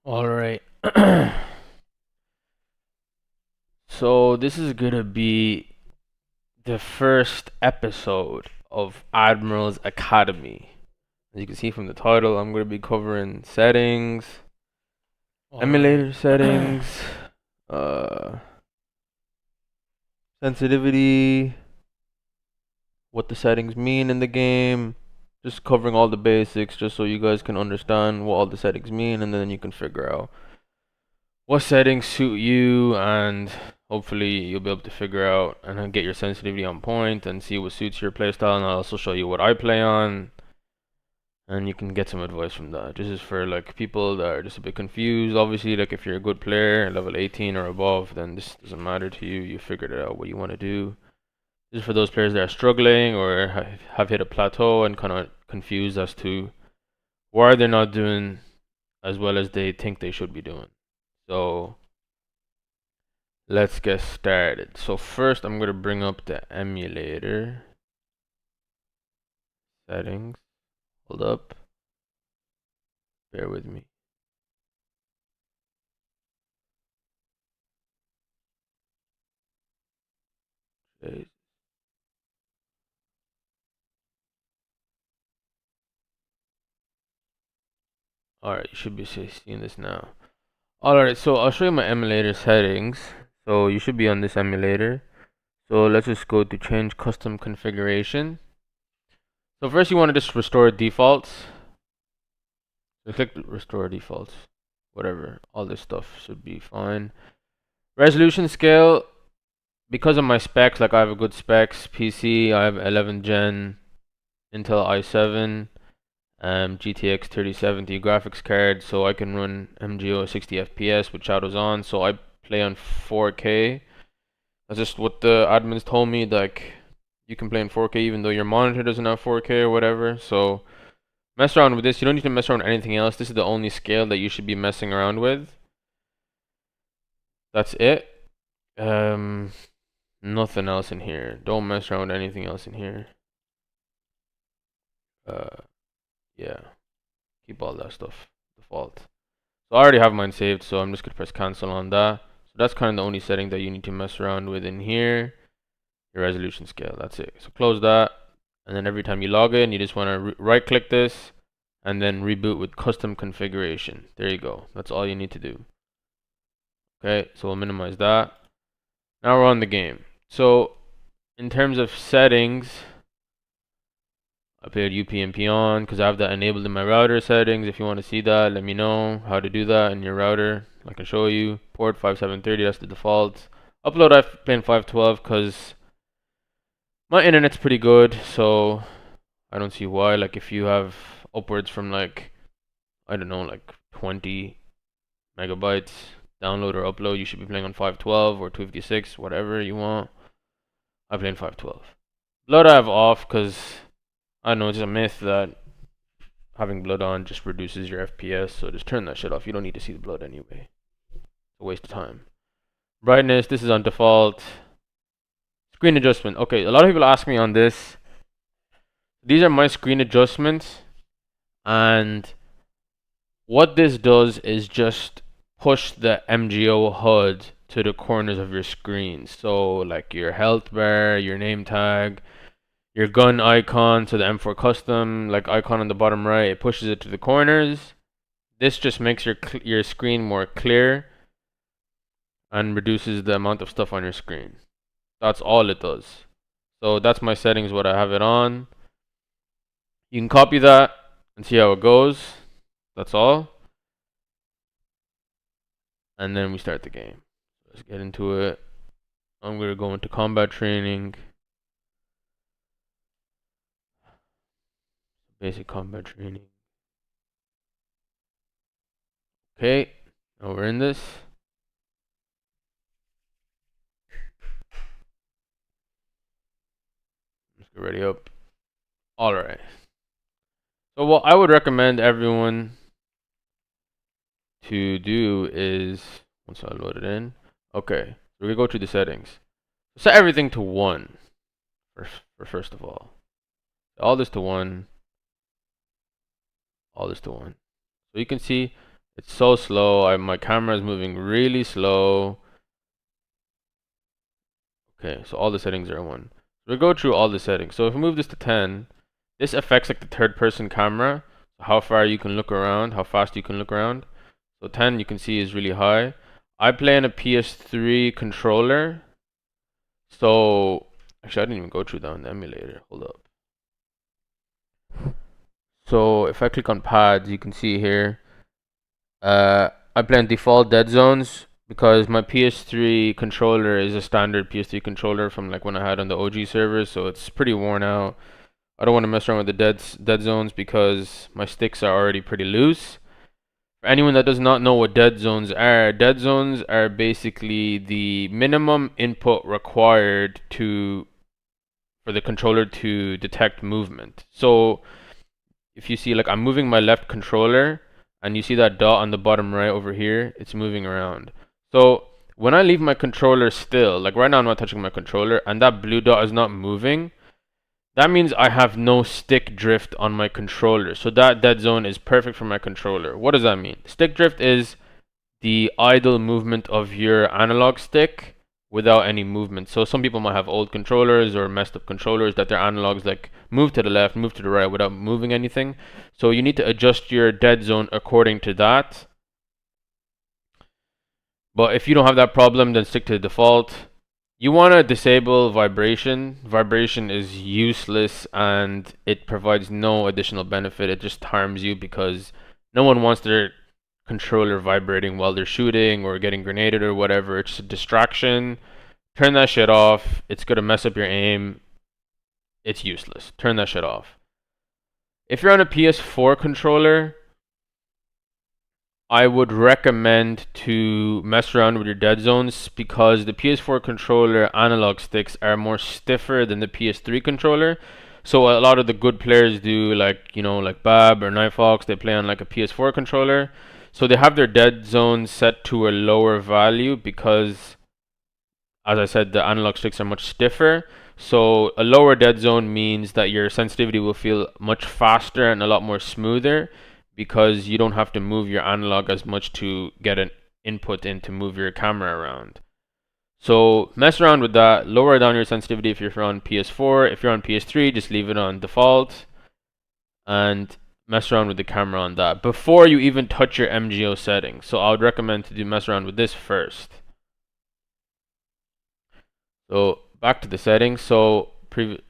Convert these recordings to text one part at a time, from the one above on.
All right. So this is gonna be the first episode of Admirals Academy. As you can see from the title, I'm gonna be covering settings, All right. emulator settings, uh, sensitivity, what the settings mean in the game. Just covering all the basics, just so you guys can understand what all the settings mean, and then you can figure out what settings suit you, and hopefully you'll be able to figure out and then get your sensitivity on point and see what suits your playstyle. And I'll also show you what I play on, and you can get some advice from that. This is for like people that are just a bit confused. Obviously, like if you're a good player, level 18 or above, then this doesn't matter to you. You figured it out what you want to do. This is for those players that are struggling or have hit a plateau and kind of confused as to why they're not doing as well as they think they should be doing. So let's get started. So first I'm going to bring up the emulator settings. Hold up. Bear with me. Okay. Alright, you should be seeing this now. Alright, so I'll show you my emulator settings. So you should be on this emulator. So let's just go to change custom configuration. So first you want to just restore defaults. So click restore defaults. Whatever. All this stuff should be fine. Resolution scale, because of my specs, like I have a good specs PC, I have 11 gen Intel i7, GTX 3070 graphics card, so I can run MGO 60 FPS with shadows on. So I play on 4K. That's just what the admins told me. Like you can play in 4K even though your monitor doesn't have 4K or whatever. So mess around with this. You don't need to mess around with anything else. This is the only scale that you should be messing around with. That's it. Um, Nothing else in here. Don't mess around with anything else in here. Yeah, keep all that stuff default. So I already have mine saved, so I'm just gonna press cancel on that. So that's kind of the only setting that you need to mess around with in here. Your resolution scale, that's it. So close that, and then every time you log in, you just want to right click this, and then reboot with custom configuration. There you go. That's all you need to do. Okay, so we'll minimize that. Now we're on the game. So in terms of settings, I played UPnP on because I have that enabled in my router settings. If you want to see that, let me know how to do that in your router. I can show you. Port 5730, that's the default. Upload, I've played 512 because my internet's pretty good, so I don't see why. Like if you have upwards from like, I don't know, like 20 megabytes download or upload, you should be playing on 512 or 256, whatever you want. I play in 512. Blood I have off because I don't know, it's a myth that having blood on just reduces your FPS, so just turn that shit off. You don't need to see the blood anyway. It's a waste of time. Brightness, this is on default. Screen adjustment. Okay, a lot of people ask me on this. These are my screen adjustments, and what this does is just push the MGO HUD to the corners of your screen. So like your health bar, your name tag, your gun icon, so the M4 custom like icon on the bottom right, it pushes it to the corners. This just makes your screen more clear and reduces the amount of stuff on your screen. That's all it does. So that's my settings, what I have it on. You can copy that and see how it goes. That's all. And then we start the game. Let's get into it. I'm going to go into combat training. Basic combat training. Okay. Now we're in this. Let's get ready up. Alright. So what I would recommend everyone to do is, once I load it in, okay, so we go to the settings. Set everything to 1 for first of all. All this to 1, all this to 1. So you can see It's so slow. My camera is moving really slow. Okay, so all the settings are 1. We'll go through all the settings. So if we move this to 10, this affects like the third person camera. So how far you can look around, how fast you can look around. So 10 you can see is really high. I play on a PS3 controller. So actually I didn't even go through that on the emulator. Hold up. So if I click on pads, you can see here, I play on default dead zones because my PS3 controller is a standard PS3 controller from like when I had on the OG servers, so it's pretty worn out. I don't want to mess around with the dead zones because my sticks are already pretty loose. For anyone that does not know what dead zones are basically the minimum input required for the controller to detect movement. So if you see, like, I'm moving my left controller and you see that dot on the bottom right over here, it's moving around. So when I leave my controller still, like right now I'm not touching my controller and that blue dot is not moving, that means I have no stick drift on my controller. So that dead zone is perfect for my controller. What does that mean? Stick drift is the idle movement of your analog stick without any movement. So some people might have old controllers or messed up controllers that their analogs like move to the left, move to the right without moving anything. So you need to adjust your dead zone according to that. But if you don't have that problem, then stick to the default. You want to disable vibration. Vibration is useless and it provides no additional benefit. It just harms you because no one wants their controller vibrating while they're shooting or getting grenaded or whatever. It's a distraction. Turn that shit off. It's gonna mess up your aim. It's useless. Turn that shit off. If you're on a PS4 controller, I would recommend to mess around with your dead zones because the PS4 controller analog sticks are more stiffer than the PS3 controller. So a lot of the good players do, like, you know, like Bab or Nightfox, they play on like a PS4 controller. So they have their dead zones set to a lower value because, as I said, the analog sticks are much stiffer. So a lower dead zone means that your sensitivity will feel much faster and a lot more smoother because you don't have to move your analog as much to get an input in to move your camera around. So mess around with that, lower down your sensitivity if you're on PS4. If you're on PS3, just leave it on default and mess around with the camera on that before you even touch your MGO settings. So I would recommend to mess around with this first. So back to the settings. So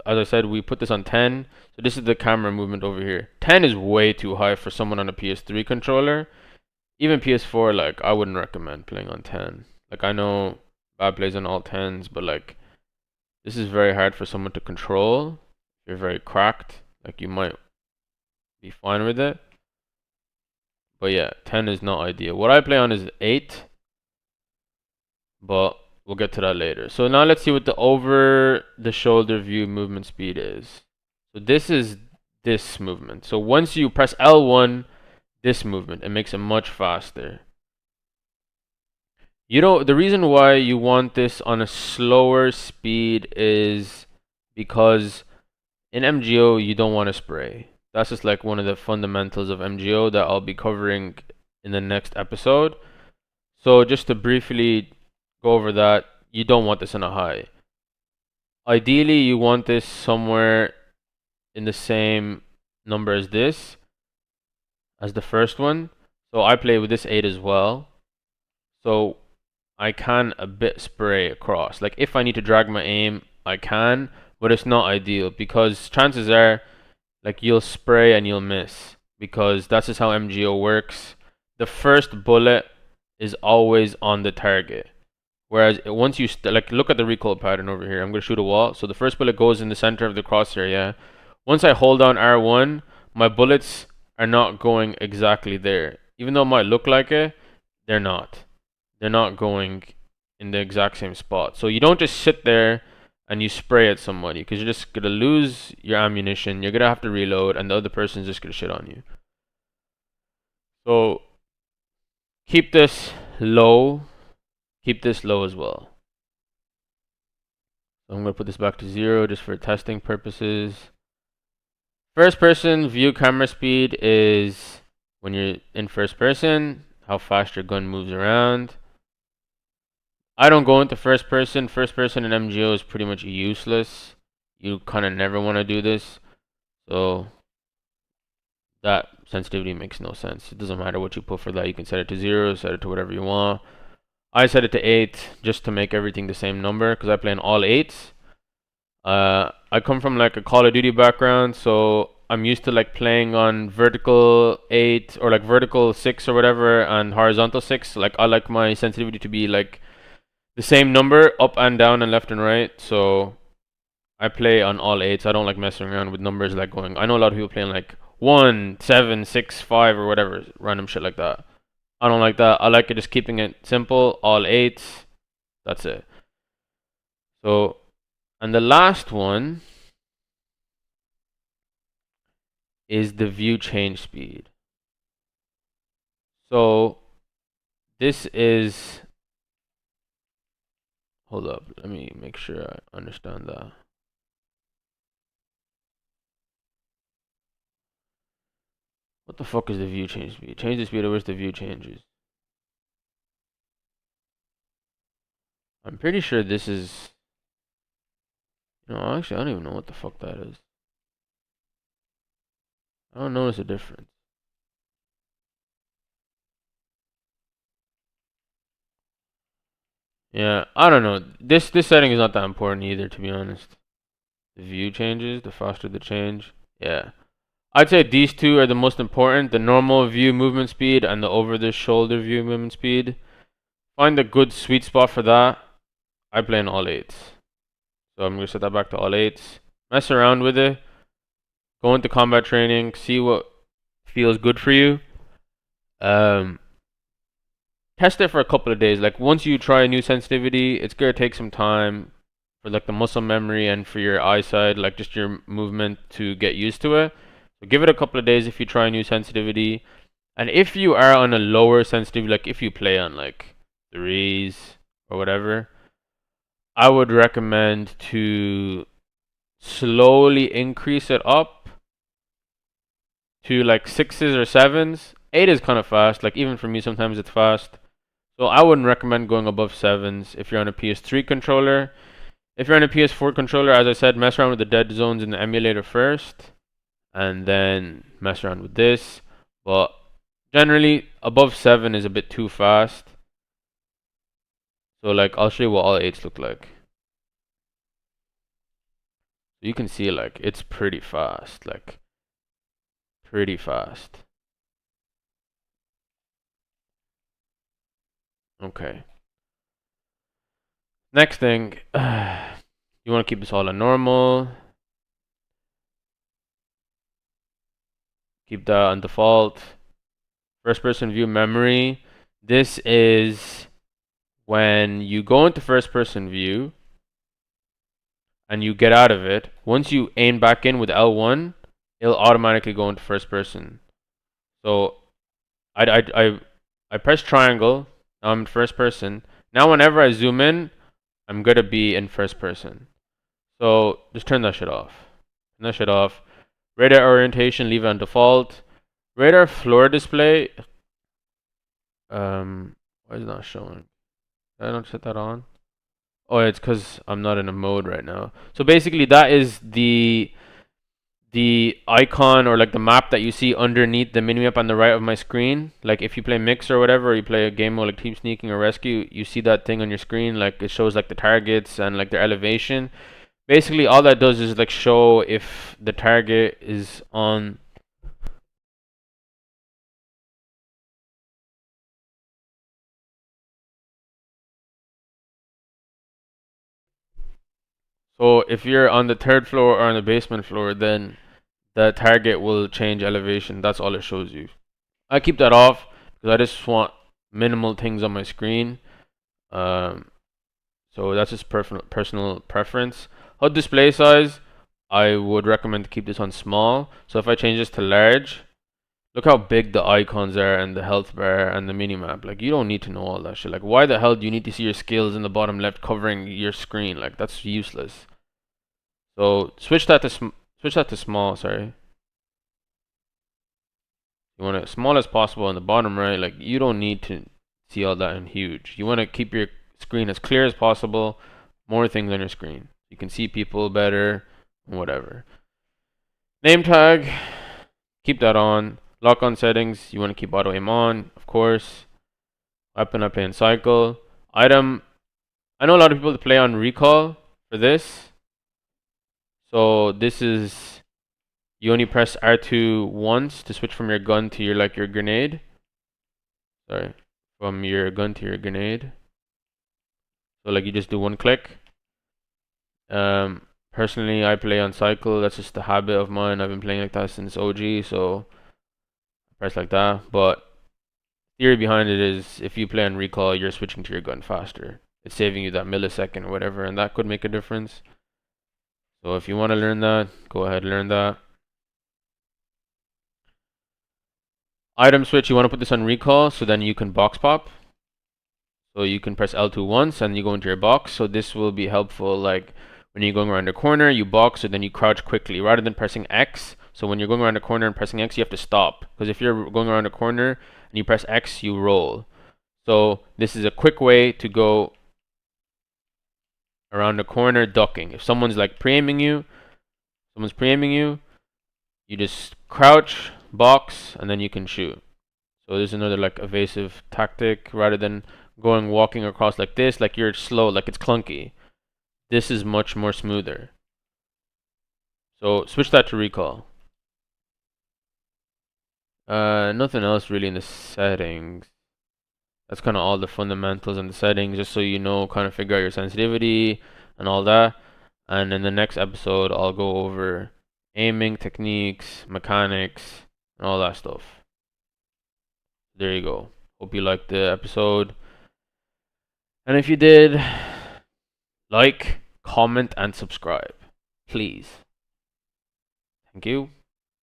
as I said, we put this on 10. So this is the camera movement over here. 10 is way too high for someone on a PS3 controller. Even PS4, like, I wouldn't recommend playing on 10. Like, I know Bad plays on all 10s, but like, this is very hard for someone to control. If you're very cracked, like, you might be fine with it. But yeah, 10 is not ideal. What I play on is 8, but we'll get to that later. So now let's see what the over the shoulder view movement speed is. So this is this movement. So once you press L1, this movement, it makes it much faster. You know, the reason why you want this on a slower speed is because in MGO you don't want to spray. That's just like one of the fundamentals of MGO that I'll be covering in the next episode. So just to briefly go over that, you don't want this on a high. Ideally, you want this somewhere in the same number as this, as the first one. So I play with this 8 as well. So I can a bit spray across. Like if I need to drag my aim, I can, but it's not ideal because chances are like you'll spray and you'll miss because that's just how MGO works. The first bullet is always on the target. Whereas once you like look at the recoil pattern over here, I'm going to shoot a wall. So the first bullet goes in the center of the crosshair, yeah. Once I hold down R1, my bullets are not going exactly there. Even though it might look like it, they're not. They're not going in the exact same spot. So you don't just sit there and you spray at somebody because you're just going to lose your ammunition. You're going to have to reload and the other person's just going to shit on you. So keep this low. Keep this low as well. So I'm going to put this back to 0 just for testing purposes. First person view camera speed is when you're in first person, how fast your gun moves around. I don't go into first person. First person in MGO is pretty much useless. You kind of never want to do this. So that sensitivity makes no sense. It doesn't matter what you put for that. You can set it to 0, set it to whatever you want. I set it to 8 just to make everything the same number because I play in all 8s. I come from like a Call of Duty background, so I'm used to like playing on vertical 8 or like vertical 6 or whatever and horizontal 6. Like I like my sensitivity to be like the same number up and down and left and right. So I play on all 8s. I don't like messing around with numbers like going. I know a lot of people playing like 1, 7, 6, 5 or whatever, random shit like that. I don't like that. I like it just keeping it simple, all 8s. That's it. So, and the last one is the view change speed. So this is, hold up, let me make sure I understand that. What the fuck is the view change speed? Change the speed, or where's the view changes? I'm pretty sure this is, no, actually I don't even know what the fuck that is. I don't notice a difference. Yeah, I don't know. This setting is not that important either, to be honest. The view changes, the faster the change. Yeah. I'd say these two are the most important, the normal view movement speed and the over the shoulder view movement speed. Find a good sweet spot for that. I play in all 8s. So I'm going to set that back to all 8s. Mess around with it. Go into combat training. See what feels good for you. Test it for a couple of days. Like once you try a new sensitivity, it's going to take some time for like the muscle memory and for your eyesight, like just your movement to get used to it. So give it a couple of days if you try a new sensitivity. And if you are on a lower sensitivity, like if you play on like 3s or whatever, I would recommend to slowly increase it up to like 6s or 7s. 8 is kind of fast. Like even for me, sometimes it's fast. So I wouldn't recommend going above 7s if you're on a PS3 controller. If you're on a PS4 controller, as I said, mess around with the dead zones in the emulator first, and then mess around with this. But generally, above 7 is a bit too fast. So like, I'll show you what all 8s look like. You can see like, it's pretty fast, like, pretty fast. Okay. Next thing, you want to keep this all on normal. Keep that on default. First person view memory. This is when you go into first person view and you get out of it. Once you aim back in with L1, it'll automatically go into first person. So I press triangle. Now I'm in first person. Now whenever I zoom in, I'm gonna be in first person. So just turn that shit off. Turn that shit off. Radar orientation, leave it on default. Radar floor display. Why is it not showing? Did I not set that on? Oh, it's because I'm not in a mode right now. So basically, that is the icon or like the map that you see underneath the minimap on the right of my screen. Like if you play mix or whatever, or you play a game mode like team sneaking or rescue, you see that thing on your screen. Like it shows like the targets and like their elevation. Basically, all that does is like show if the target is on. So if you're on the third floor or on the basement floor, then the target will change elevation. That's all it shows you. I keep that off because I just want minimal things on my screen. So that's just personal preference. HUD display size, I would recommend to keep this on small. So if I change this to large, look how big the icons are and the health bar and the minimap. Like you don't need to know all that shit. Like why the hell do you need to see your skills in the bottom left covering your screen? Like that's useless. So switch that to small. Sorry. You want it as small as possible on the bottom right. Like, you don't need to see all that in huge. You want to keep your screen as clear as possible. More things on your screen. You can see people better, whatever. Name tag, keep that on. Lock on settings, you want to keep auto aim on, of course. Weapon, I play in cycle. Item, I know a lot of people play on recall for this. So this is, you only press R2 once to switch from your gun to your grenade. Sorry, from your gun to your grenade. So like you just do one click. Personally, I play on cycle. That's just a habit of mine. I've been playing like that since OG, so I press like that. But theory behind it is, if you play on recall, you're switching to your gun faster. It's saving you that millisecond or whatever, and that could make a difference. So if you want to learn that, go ahead and learn that. Item switch, you want to put this on recall, so then you can box pop. So you can press L2 once and you go into your box. So this will be helpful, like when you're going around a corner, you box, and then you crouch quickly rather than pressing X. So when you're going around a corner and pressing X, you have to stop, because if you're going around a corner and you press X, you roll. So this is a quick way to go around the corner ducking. If someone's like pre-aiming you, you just crouch, box, and then you can shoot. So this is another like evasive tactic, rather than walking across like this, like you're slow, like it's clunky. This is much more smoother. So switch that to recall. Nothing else really in the settings. That's kind of all the fundamentals in the settings, just so you know, kind of figure out your sensitivity and all that. And in the next episode, I'll go over aiming techniques, mechanics, and all that stuff. There you go. Hope you liked the episode. And if you did, like, comment, and subscribe, please. Thank you.